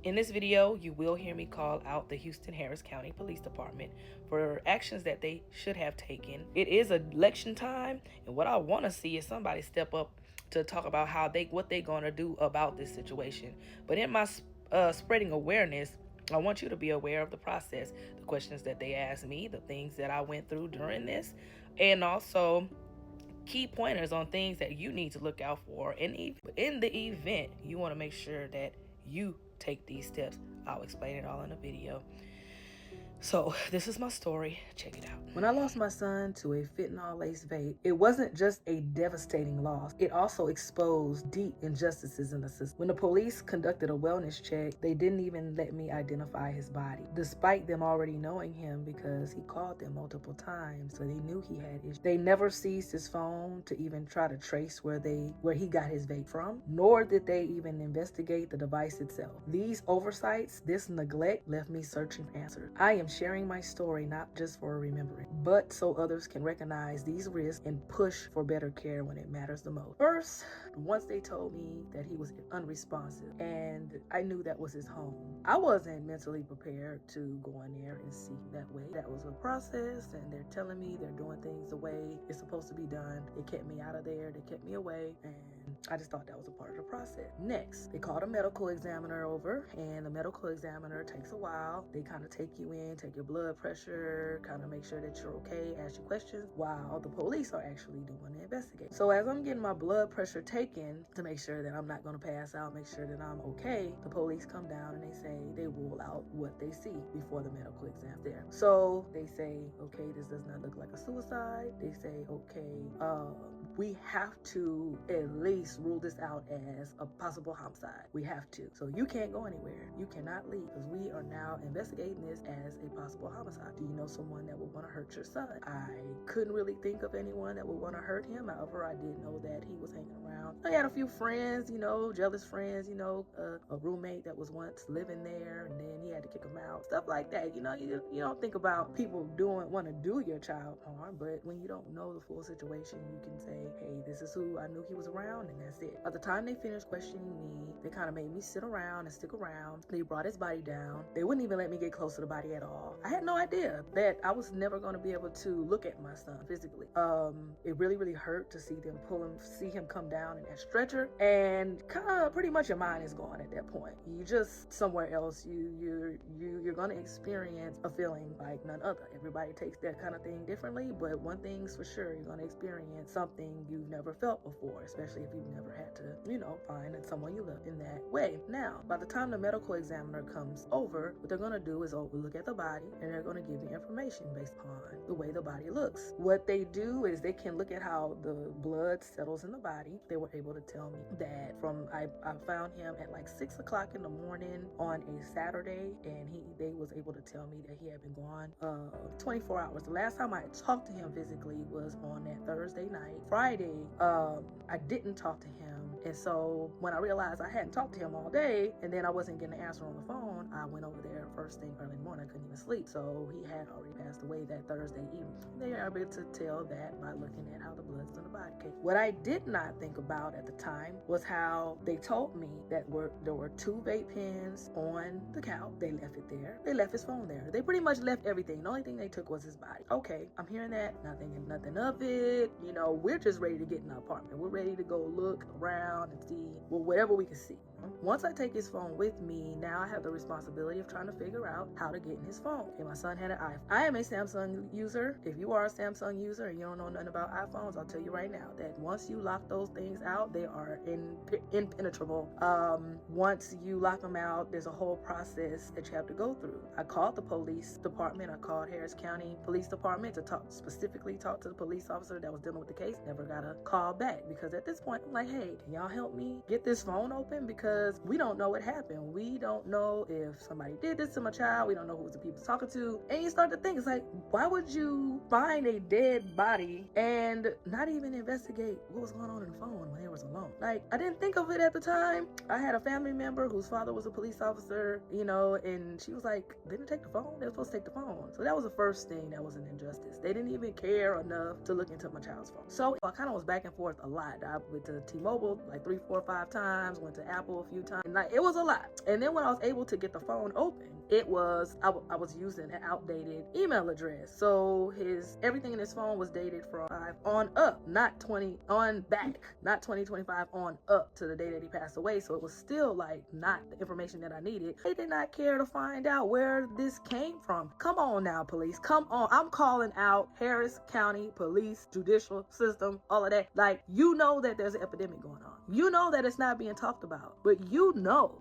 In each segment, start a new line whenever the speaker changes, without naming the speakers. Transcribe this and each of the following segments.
In this video, you will hear me call out the Houston-Harris County Police Department for actions that they should have taken. It is election time, and what I want to see is somebody step up to talk about what they're going to do about this situation. But in my spreading awareness, I want you to be aware of the process, the questions that they asked me, the things that I went through during this, and also key pointers on things that you need to look out for. And in the event you want to make sure that you take these steps, I'll explain it all in a video. So this is my story. Check it out. When I lost my son to a fentanyl-laced vape, it wasn't just a devastating loss. It also exposed deep injustices in the system. When the police conducted a wellness check, they didn't even let me identify his body, despite them already knowing him because he called them multiple times, so they knew he had issues. They never seized his phone to even try to trace where he got his vape from, nor did they even investigate the device itself. These oversights, this neglect, left me searching for answers. I am sharing my story not just for remembering, but so others can recognize these risks and push for better care when it matters the most. First, once they told me that he was unresponsive, and I knew that was his home, I wasn't mentally prepared to go in there and see that way. That was a process, and they're telling me they're doing things the way it's supposed to be done. They kept me out of there, they kept me away, and I just thought that was a part of the process. Next, they called a medical examiner over, and the medical examiner takes a while. They kind of take you in, take your blood pressure, kind of make sure that you're okay, ask you questions, while the police are actually doing the investigation. So as I'm getting my blood pressure taken to make sure that I'm not going to pass out, make sure that I'm okay, the police come down and they rule out what they see before the medical exam there. So they say, okay, this does not look like a suicide. They say, okay, we have to at least rule this out as a possible homicide. We have to. So you can't go anywhere. You cannot leave because we are now investigating this as a possible homicide. Do you know someone that would want to hurt your son? I couldn't really think of anyone that would want to hurt him. However, I did know that he was hanging around. I had a few friends, jealous friends, a roommate that was once living there and then he had to kick him out. Stuff like that. You don't think about people want to do your child harm, but when you don't know the full situation, you can say, hey, this is who I knew he was around, and that's it. By the time they finished questioning me, they kind of made me sit around and stick around. They brought his body down. They wouldn't even let me get close to the body at all. I had no idea that I was never going to be able to look at my son physically. It really, really hurt to see see him come down in that stretcher, and kind of pretty much your mind is gone at that point. You just somewhere else. You're going to experience a feeling like none other. Everybody takes that kind of thing differently, but one thing's for sure, you're going to experience something you've never felt before, especially if you've never had to, find someone you love in that way. Now, by the time the medical examiner comes over, what they're going to do is look at the body, and they're going to give you information based on the way the body looks. What they do is they can look at how the blood settles in the body. They were able to tell me that I found him at like 6 o'clock in the morning on a Saturday, and they was able to tell me that he had been gone 24 hours. The last time I talked to him physically was on that Thursday night. Friday, I didn't talk to him, and so when I realized I hadn't talked to him all day, and then I wasn't getting an answer on the phone, I went over there first thing early in the morning. I couldn't even sleep, so he had already passed away that Thursday evening. They are able to tell that by looking at how the blood's in the body. Okay. What I did not think about at the time was how they told me that there were 2 vape pens on the couch. They left it there. They left his phone there. They pretty much left everything. The only thing they took was his body. Okay, I'm hearing that, not thinking nothing of it. We're just ready to get in the apartment. We're ready to go look around and see whatever we can see. Once I take his phone with me, now I have the responsibility of trying to figure out how to get in his phone. Okay, my son had an iPhone. I am a Samsung user. If you are a Samsung user and you don't know nothing about iPhones, I'll tell you right now that once you lock those things out, they are impenetrable. Once you lock them out, there's a whole process that you have to go through. I called the police department. I called Harris County Police Department to specifically talk to the police officer that was dealing with the case. Never got a call back because at this point, I'm like, hey, can y'all help me get this phone open? Because we don't know what happened. We don't know if somebody did this to my child. We don't know who the people talking to. And you start to think, it's like, why would you find a dead body and not even investigate what was going on in the phone when they was alone? Like, I didn't think of it at the time. I had a family member whose father was a police officer, and she was like, they didn't take the phone. They were supposed to take the phone. So that was the first thing that was an injustice. They didn't even care enough to look into my child's phone. So I kind of was back and forth a lot. I went to T-Mobile like 3, 4, 5 times, went to Apple Apple a few times. And like, it was a lot. And then when I was able to get the phone open, it was I was using an outdated email address. So everything in his phone was dated from 5 on up, not 20 on back, not 2025 on up to the day that he passed away. So it was still like not the information that I needed. They did not care to find out where this came from. Come on now, police. Come on. I'm calling out Harris County Police, judicial system, all of that. Like, you know that there's an epidemic going on. You know that it's not being talked about, but you know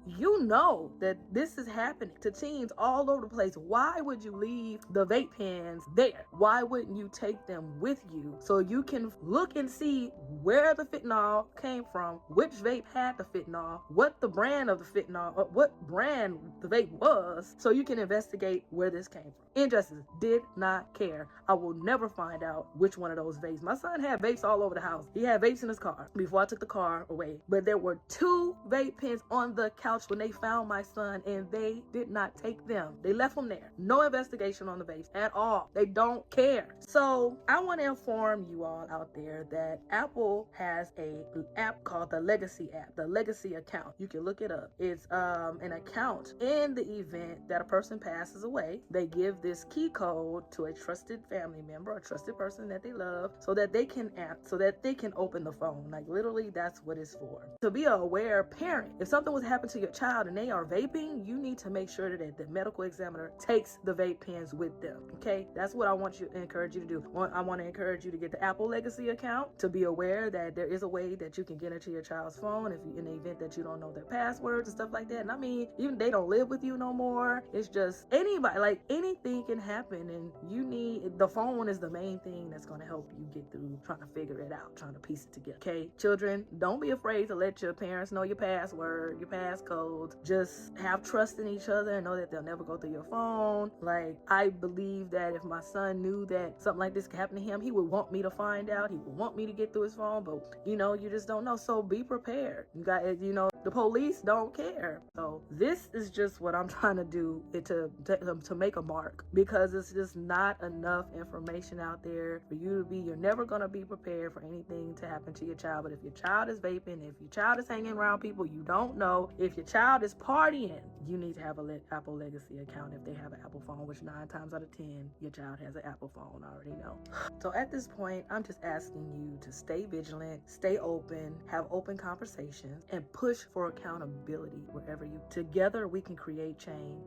that this is happening to teens all over the place. Why would you leave the vape pens there? Why wouldn't you take them with you so you can look and see where the fentanyl came from, which vape had the fentanyl, what the brand of the fentanyl, what brand the vape was, so you can investigate where this came from. Injustice did not care. I will never find out which one of those vapes. My son had vapes all over the house. He had vapes in his car before I took the car away. But there were 2 vape pens on the couch when they found my son, and they did not take them. They left them there. No investigation on the vapes at all. They don't care. So I want to inform you all out there that Apple has an app called the Legacy app, the Legacy account. You can look it up. It's an account in the event that a person passes away. They give this key code to a trusted family member, a trusted person that they love, so that they can open the phone. Like, literally, that's what it's for. To be an aware parent, if something was happening to your child and they are vaping, you need to make sure that the medical examiner takes the vape pens with them. Okay, that's what I want you to encourage you to do. I want to encourage you to get the Apple Legacy account, to be aware that there is a way that you can get into your child's phone if you, in the event that you don't know their passwords and stuff like that. And I mean, even they don't live with you no more. It's just anybody, like, anything can happen, and the phone is the main thing that's going to help you get through trying to figure it out, trying to piece it together. Okay, children, don't be afraid to let your parents know your password, your passcodes. Just have trust in each other and know that they'll never go through your phone. Like, I believe that if my son knew that something like this could happen to him, he would want me to find out. He would want me to get through his phone, but you just don't know. So be prepared. You got, the police don't care. So this is just what I'm trying to do to make a mark, because it's just not enough information out there for you to be. You're never going to be prepared for anything to happen to your child. But if your child is vaping, if your child is hanging around people you don't know, if your child is partying, you need to have an Apple Legacy account. If they have an Apple phone, which 9 times out of 10 your child has an Apple phone, I already know. So at this point, I'm just asking you to stay vigilant, stay open, have open conversations, and push for accountability wherever you. Together we can create change.